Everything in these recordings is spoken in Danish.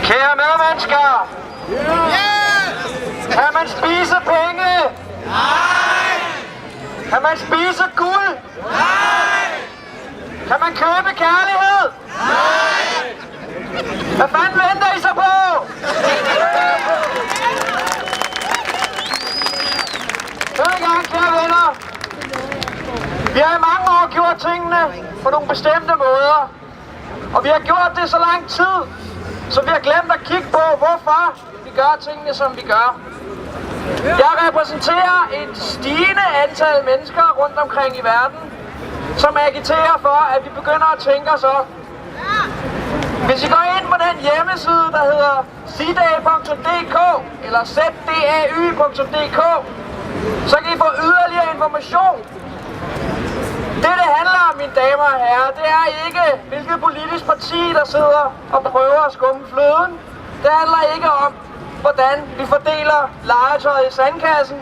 Kære medmennesker! Kan man spise penge? Nej! Kan man spise guld? Nej! Kan man købe kærlighed? Nej! Hvad fanden venter I så på? Hør i gang, kære venner. Vi har i mange år gjort tingene på nogle bestemte måder. Og vi har gjort det så lang tid, så vi har glemt at kigge på, hvorfor vi gør tingene, som vi gør. Jeg repræsenterer et stigende antal mennesker rundt omkring i verden, som agiterer for, at vi begynder at tænke os op. Hvis I går ind på den hjemmeside, der hedder zday.dk eller zdai.dk, så kan I få yderligere information. Det handler om, mine damer og herrer, det er ikke, hvilket politisk parti, der sidder og prøver at skumme fløden. Det handler ikke om, hvordan vi fordeler legetøjet i sandkassen.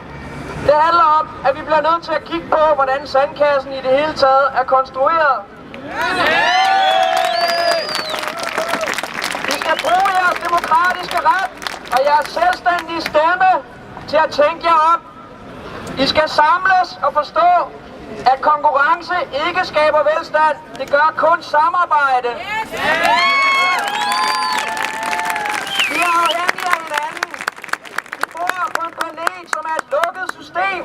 Det handler om, at vi bliver nødt til at kigge på, hvordan sandkassen i det hele taget er konstrueret. I skal bruge jeres demokratiske ret og jeres selvstændige stemme til at tænke jer op. I skal samles og forstå, at konkurrence ikke skaber velstand. Det gør kun samarbejde. Vi er afhængige af hinanden. Vi bor på en planet, som er et lukket system.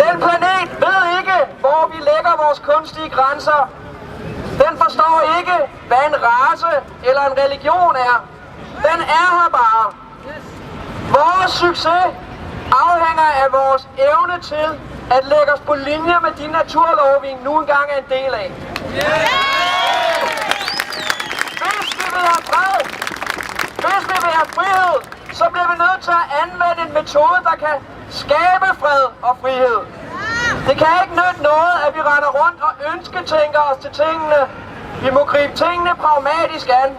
Den planet ved ikke, hvor vi lægger vores kunstige grænser. Den forstår ikke, hvad en race eller en religion er. Den er her bare. Vores succes afhænger af vores evne til at lægge os på linje med de naturlov, vi nu engang er en del af. Hvis vi vil have fred, hvis vi vil have frihed, så bliver vi nødt til at anvende en metode, der kan skabe fred og frihed. Det kan ikke nytte noget, at vi render rundt og ønsketænker os til tingene. Vi må gribe tingene pragmatisk an.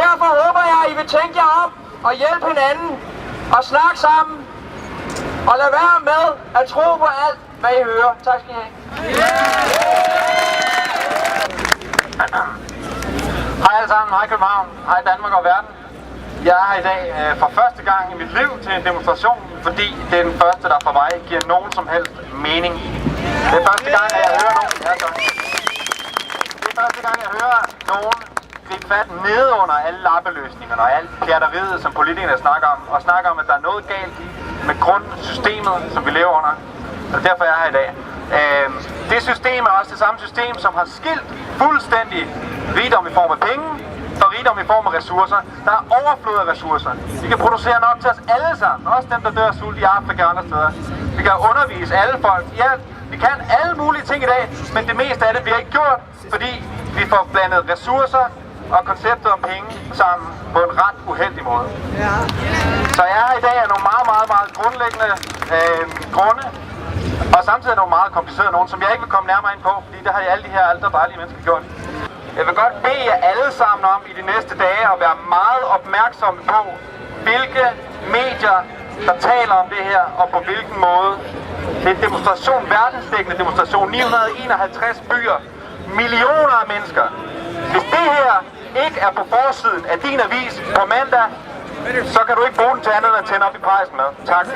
Derfor håber jeg, at I vil tænke jer om og hjælpe hinanden og snakke sammen. Og lad være med at tro på alt, hvad I hører. Tak skal I have. Hej alle sammen, hej København, hej Danmark og verden. Jeg er her i dag for første gang i mit liv til en demonstration, fordi det er den første, der for mig giver nogen som helst mening. Det er første gang, at jeg hører nogen. Det er første gang, jeg hører nogen gribe fat nede under alle lappeløsningerne og alt pjatteriet, som politikerne snakker om, og snakker om, at der er noget galt med grundsystemet, som vi lever under. Og derfor er jeg her i dag. Det system er også det samme system, som har skilt fuldstændig rigdom i form af penge og rigdom i form af ressourcer. Der er overflod af ressourcer. Vi kan producere nok til os alle sammen, også dem, der dør af sult i Afrika og andre steder. Vi kan undervise alle folk. Ja, vi kan alle mulige ting i dag, men det meste af det vi har ikke gjort, fordi vi får blandet ressourcer og konceptet om penge sammen på en ret uheldig måde. Så jeg er her i dag af nogle meget grundlæggende grunde, og samtidig nogle meget komplicerede nogen, som jeg ikke vil komme nærmere ind på, fordi det har alle de her aldre dejlige mennesker gjort. Jeg vil godt bede jer alle sammen om i de næste dage at være meget opmærksomme på, hvilke medier, der taler om det her, og på hvilken måde. Det er en demonstration, verdensdækkende demonstration, 951 byer, millioner af mennesker. Hvis det her ikke er på forsiden af din avis på mandag, så kan du ikke bruge den til andet end at tænde op i pejsen med. Tak.